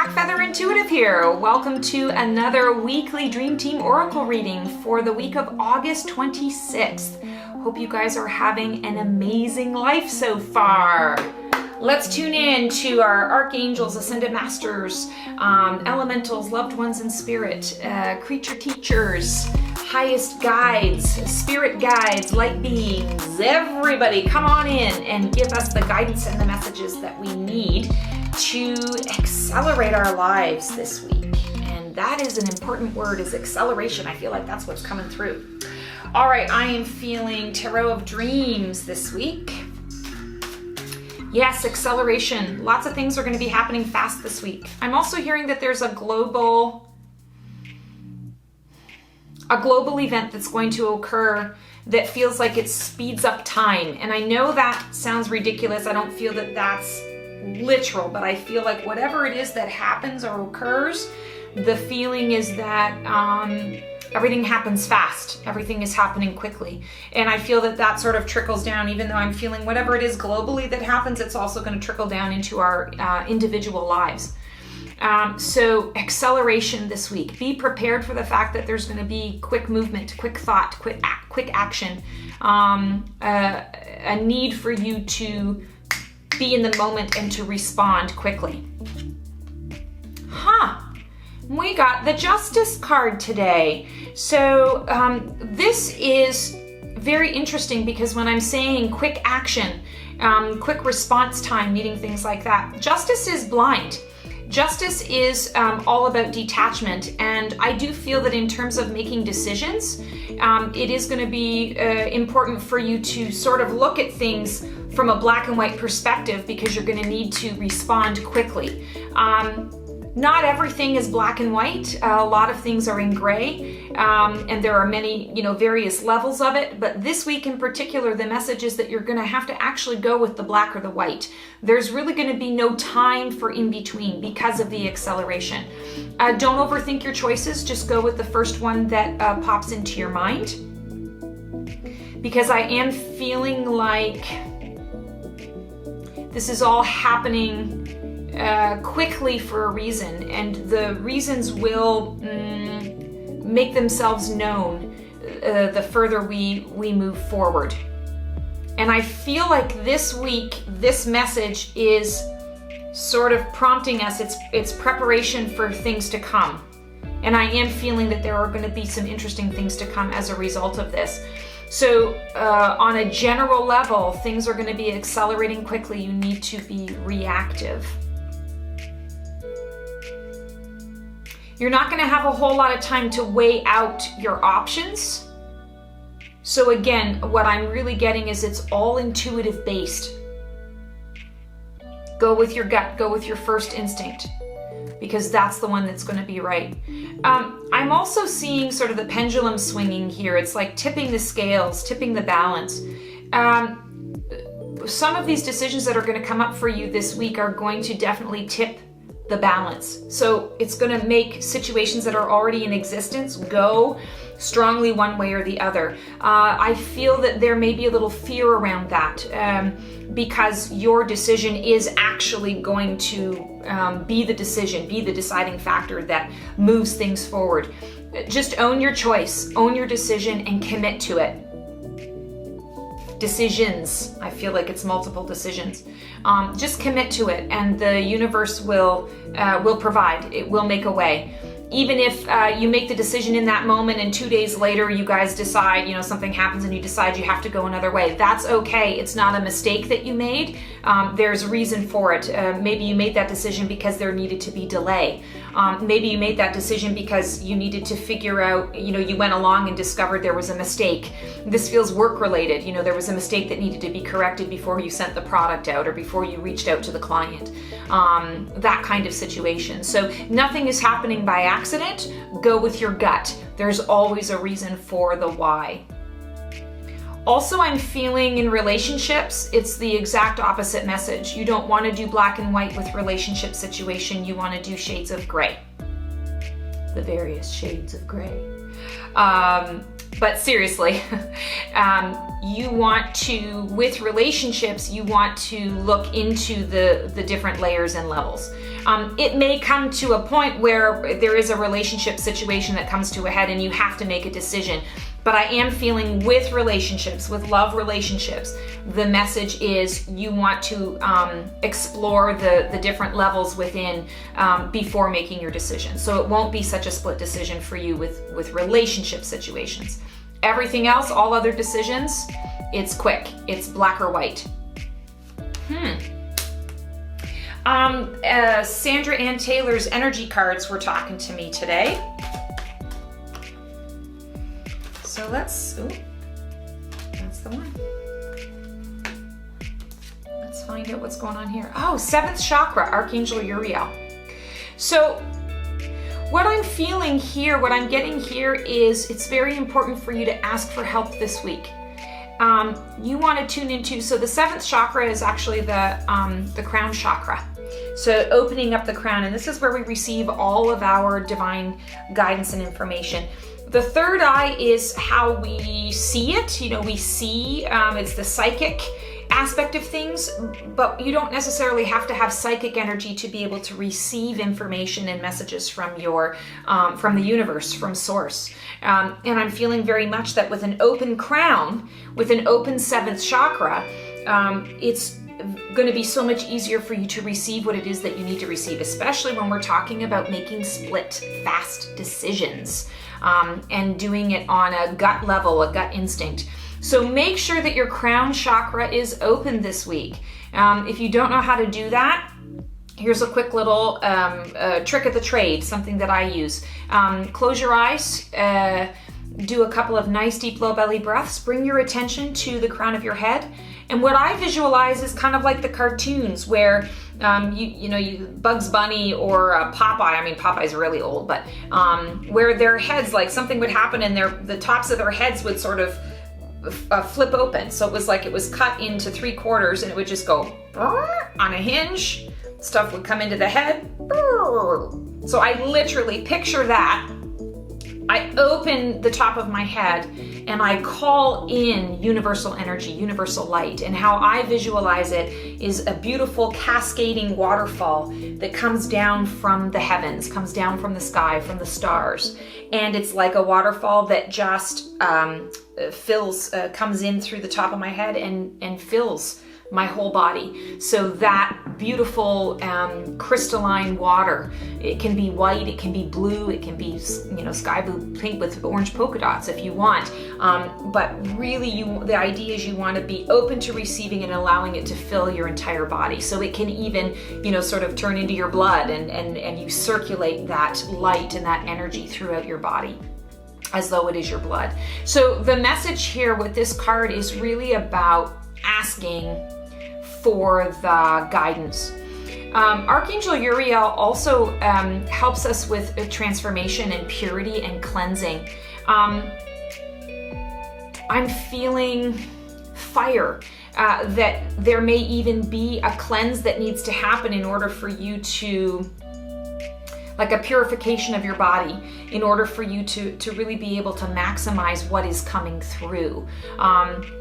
Black Feather Intuitive here. Welcome to another weekly Dream Team Oracle reading for the week of August 26th. Hope you guys are having an amazing life so far. Let's tune in to our archangels, ascended masters, elementals, loved ones in spirit, creature teachers, highest guides, spirit guides, light beings. Everybody come on in and give us the guidance and the messages that we need to accelerate our lives this week. And that is an important word, is acceleration. I feel like that's what's coming through. All right, I am feeling Tarot of Dreams this week. Yes, acceleration. Lots of things are going to be happening fast this week. I'm also hearing that there's a global event that's going to occur that feels like it speeds up time. And I know that sounds ridiculous. I don't feel that that's literal, but I feel like whatever it is that happens or occurs, the feeling is that everything happens fast. Everything is happening quickly. And I feel that that sort of trickles down, even though I'm feeling whatever it is globally that happens, it's also going to trickle down into our individual lives. So acceleration this week. Be prepared for the fact that there's going to be quick movement, quick thought, quick action, a need for you to be in the moment and to respond quickly. We got the Justice card today. So this is very interesting because when I'm saying quick action, quick response time, needing things like that, Justice is blind. Justice is all about detachment, and I do feel that in terms of making decisions, it is going to be important for you to sort of look at things from a black and white perspective, because you're going to need to respond quickly. Not everything is black and white. A lot of things are in gray, and there are many, various levels of it. But this week in particular, the message is that you're going to have to actually go with the black or the white. There's really going to be no time for in between because of the acceleration. Don't overthink your choices. Just go with the first one that pops into your mind, because I am feeling like this is all happening quickly for a reason, and the reasons will make themselves known the further we move forward. And I feel like this week, this message is sort of prompting us. It's preparation for things to come. And I am feeling that there are going to be some interesting things to come as a result of this. So on a general level, things are going to be accelerating quickly. You need to be reactive. You're not going to have a whole lot of time to weigh out your options. So again, what I'm really getting is it's all intuitive based. Go with your gut, go with your first instinct, because that's the one that's going to be right. I'm also seeing sort of the pendulum swinging here. It's like tipping the scales, tipping the balance. Some of these decisions that are going to come up for you this week are going to definitely tip the balance. So it's going to make situations that are already in existence go strongly one way or the other. I feel that there may be a little fear around that because your decision is actually going to be the decision, be the deciding factor that moves things forward. Just own your choice, own your decision, and commit to it. Decisions. I feel like it's multiple decisions. Just commit to it, and the universe will provide. It will make a way. Even if you make the decision in that moment and 2 days later you guys decide, something happens and you decide you have to go another way, that's okay. It's not a mistake that you made. There's a reason for it. Maybe you made that decision because there needed to be delay. Maybe you made that decision because you needed to figure out, you went along and discovered there was a mistake. This feels work related. There was a mistake that needed to be corrected before you sent the product out or before you reached out to the client. That kind of situation. So nothing is happening by accident. Go with your gut. There's always a reason for the why. Also, I'm feeling in relationships, it's the exact opposite message. You don't want to do black and white with relationship situation. You want to do shades of gray. The various shades of gray. But seriously, you want to, with relationships, you want to look into the different layers and levels. It may come to a point where there is a relationship situation that comes to a head and you have to make a decision. But I am feeling with relationships, with love relationships, the message is you want to explore the different levels within before making your decision. So it won't be such a split decision for you with relationship situations. Everything else, all other decisions, it's quick. It's black or white. Sandra Ann Taylor's energy cards were talking to me today. So that's the one. Let's find out what's going on here. Oh, 7th chakra, Archangel Uriel. So what I'm feeling here, what I'm getting here is it's very important for you to ask for help this week. You want to tune into, so the 7th chakra is actually the crown chakra. So opening up the crown, and this is where we receive all of our divine guidance and information. The third eye is how we see it. You know, we see, it's the psychic aspect of things, but you don't necessarily have to have psychic energy to be able to receive information and messages from from the universe, from source. And I'm feeling very much that with an open crown, with an open 7th chakra, it's going to be so much easier for you to receive what it is that you need to receive, especially when we're talking about making split, fast decisions. And doing it on a gut level, a gut instinct. So make sure that your crown chakra is open this week. If you don't know how to do that, here's a quick little trick of the trade, something that I use. Close your eyes, do a couple of nice deep low belly breaths, bring your attention to the crown of your head. And what I visualize is kind of like the cartoons where you Bugs Bunny or Popeye. I mean, Popeye's really old, but where their heads, like something would happen and the tops of their heads would sort of flip open. So it was like it was cut into 3/4 and it would just go on a hinge. Stuff would come into the head. So I literally picture that. I open the top of my head and I call in universal energy, universal light. And how I visualize it is a beautiful cascading waterfall that comes down from the heavens, comes down from the sky, from the stars. And it's like a waterfall that just comes in through the top of my head and fills my whole body. So that beautiful crystalline water, it can be white, it can be blue, it can be sky blue, pink with orange polka dots if you want. But really, the idea is you want to be open to receiving and allowing it to fill your entire body. So it can even sort of turn into your blood and you circulate that light and that energy throughout your body as though it is your blood. So the message here with this card is really about asking for the guidance. Archangel Uriel also helps us with transformation and purity and cleansing. I'm feeling fire, that there may even be a cleanse that needs to happen in order for you to, like a purification of your body, in order for you to really be able to maximize what is coming through.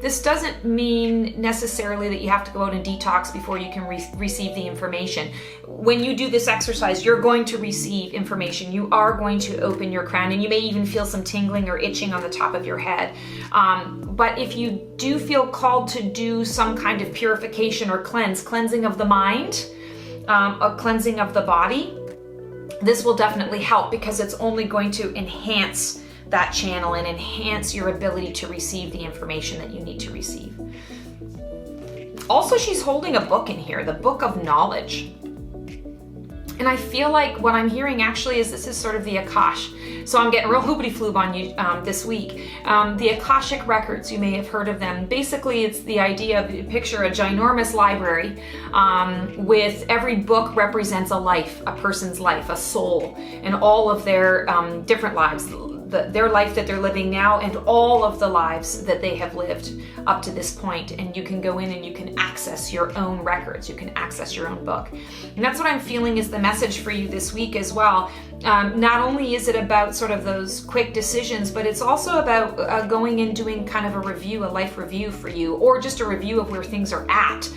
This doesn't mean necessarily that you have to go out and detox before you can receive the information. When you do this exercise, you're going to receive information. You are going to open your crown, and you may even feel some tingling or itching on the top of your head. But if you do feel called to do some kind of purification or cleansing of the mind, a cleansing of the body, this will definitely help, because it's only going to enhance that channel and enhance your ability to receive the information that you need to receive. Also, she's holding a book in here, the Book of Knowledge. And I feel like what I'm hearing actually is this is sort of the Akash. So I'm getting real hoopity floob on you this week. The Akashic Records, you may have heard of them. Basically, it's the idea of, picture a ginormous library with every book represents a life, a person's life, a soul, and all of their different lives. their life that they're living now and all of the lives that they have lived up to this point. And you can go in and you can access your own records. You can access your own book. And that's what I'm feeling is the message for you this week as well. Not only is it about sort of those quick decisions, but it's also about going and doing kind of a review, a life review for you, or just a review of where things are at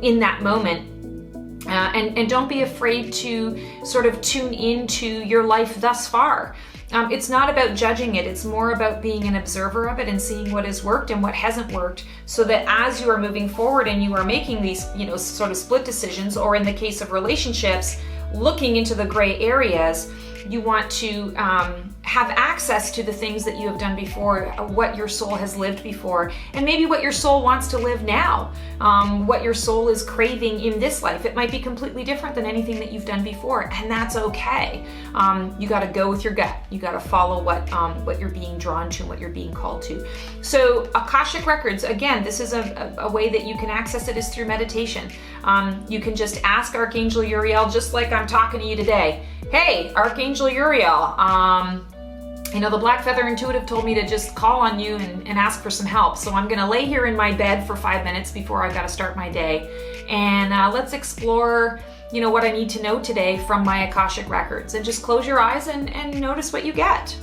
in that moment. And don't be afraid to sort of tune into your life thus far. It's not about judging it. It's more about being an observer of it and seeing what has worked and what hasn't worked, so that as you are moving forward and you are making these, sort of split decisions, or in the case of relationships, looking into the gray areas, you want to have access to the things that you have done before, what your soul has lived before, and maybe what your soul wants to live now, what your soul is craving in this life. It might be completely different than anything that you've done before, and that's okay. You got to go with your gut. You got to follow what you're being drawn to and what you're being called to. So Akashic Records, again, this is a way that you can access it is through meditation. You can just ask Archangel Uriel, just like I'm talking to you today. Hey, Archangel Uriel, the Black Feather Intuitive told me to just call on you and ask for some help. So I'm going to lay here in my bed for 5 minutes before I got to start my day. And let's explore, what I need to know today from my Akashic Records. And just close your eyes and notice what you get.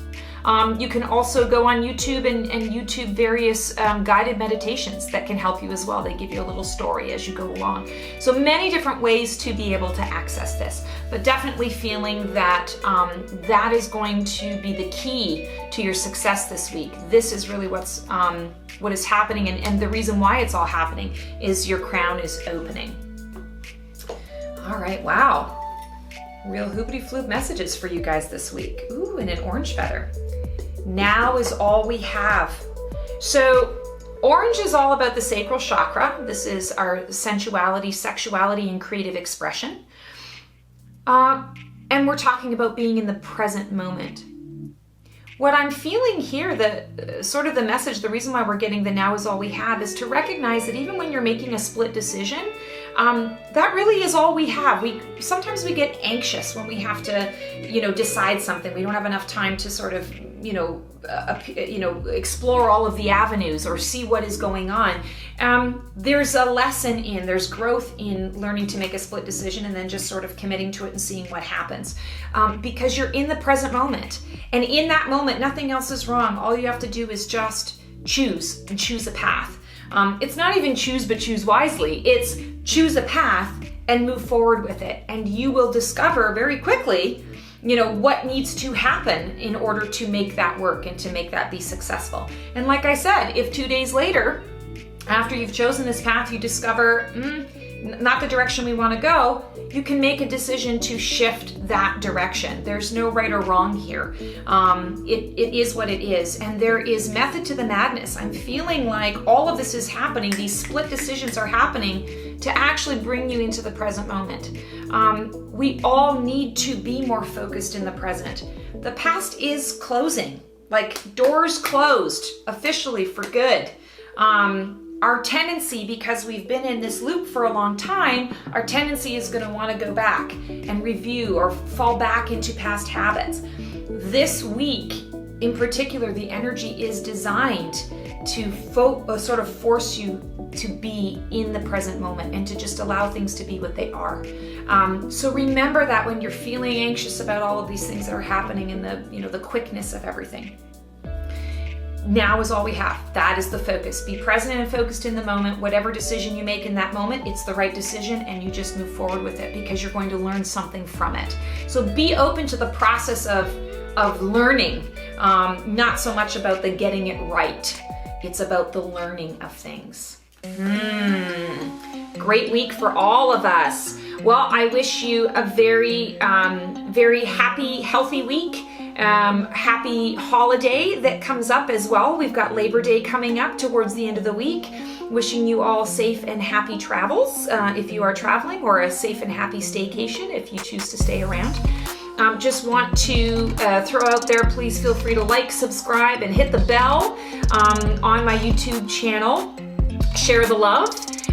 You can also go on YouTube and YouTube various guided meditations that can help you as well. They give you a little story as you go along. So many different ways to be able to access this, but definitely feeling that that is going to be the key to your success this week. This is really what is happening, and the reason why it's all happening is your crown is opening. All right, wow. Real hoopity-floob messages for you guys this week. Ooh, and an orange feather. Now is all we have. So orange is all about the sacral chakra. This is our sensuality, sexuality, and creative expression. And we're talking about being in the present moment. What I'm feeling here, the message, the reason why we're getting the now is all we have, is to recognize that even when you're making a split decision, that really is all we have. Sometimes we get anxious when we have to, decide something. We don't have enough time to sort of, explore all of the avenues or see what is going on. There's a lesson there's growth in learning to make a split decision and then just sort of committing to it and seeing what happens. Because you're in the present moment. And in that moment, nothing else is wrong. All you have to do is just choose and choose a path. It's not even choose, but choose wisely. It's choose a path and move forward with it. And you will discover very quickly, what needs to happen in order to make that work and to make that be successful. And like I said, if 2 days later, after you've chosen this path, you discover, not the direction we want to go, you can make a decision to shift that direction. There's no right or wrong here. It is what it is. And there is method to the madness. I'm feeling like all of this is happening. These split decisions are happening to actually bring you into the present moment. We all need to be more focused in the present. The past is closing, like doors closed officially for good. Our tendency, because we've been in this loop for a long time, our tendency is going to want to go back and review or fall back into past habits. This week, in particular, the energy is designed to sort of force you to be in the present moment and to just allow things to be what they are. So remember that when you're feeling anxious about all of these things that are happening and the quickness of everything. Now is all we have. That is the focus. Be present and focused in the moment. Whatever decision you make in that moment, it's the right decision, and you just move forward with it because you're going to learn something from it. So be open to the process of learning, not so much about the getting it right. It's about the learning of things. Great week for all of us. Well, I wish you a very, very happy, healthy week. Happy holiday that comes up as well. We've got Labor Day coming up towards the end of the week. Wishing you all safe and happy travels if you are traveling, or a safe and happy staycation if you choose to stay around. Just want to throw out there, please feel free to like, subscribe, and hit the bell on my YouTube channel. Share the love.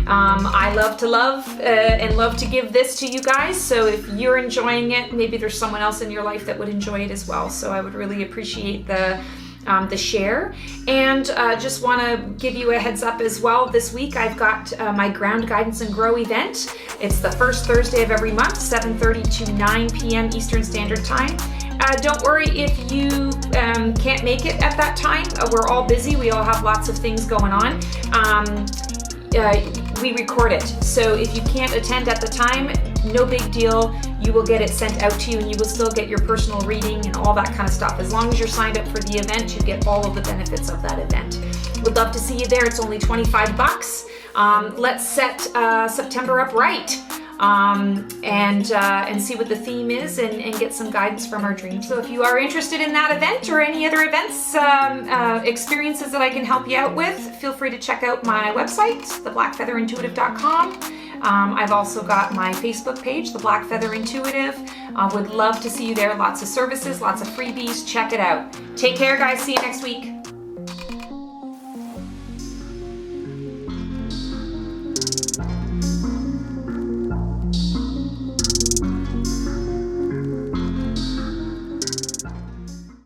I love to love and love to give this to you guys. So if you're enjoying it, maybe there's someone else in your life that would enjoy it as well. So I would really appreciate the share. And just want to give you a heads up as well. This week I've got my Ground Guidance and Grow event. It's the first Thursday of every month, 7:30 to 9 p.m. Eastern Standard Time. Don't worry if you can't make it at that time. We're all busy. We all have lots of things going on. We record it. So if you can't attend at the time, no big deal. You will get it sent out to you and you will still get your personal reading and all that kind of stuff. As long as you're signed up for the event, you get all of the benefits of that event. Would love to see you there. It's only $25. Let's set September up right. And see what the theme is and get some guidance from our dreams. So if you are interested in that event or any other events, experiences that I can help you out with, feel free to check out my website, theblackfeatherintuitive.com. I've also got my Facebook page, The Black Feather Intuitive. Would love to see you there. Lots of services, lots of freebies. Check it out. Take care, guys. See you next week.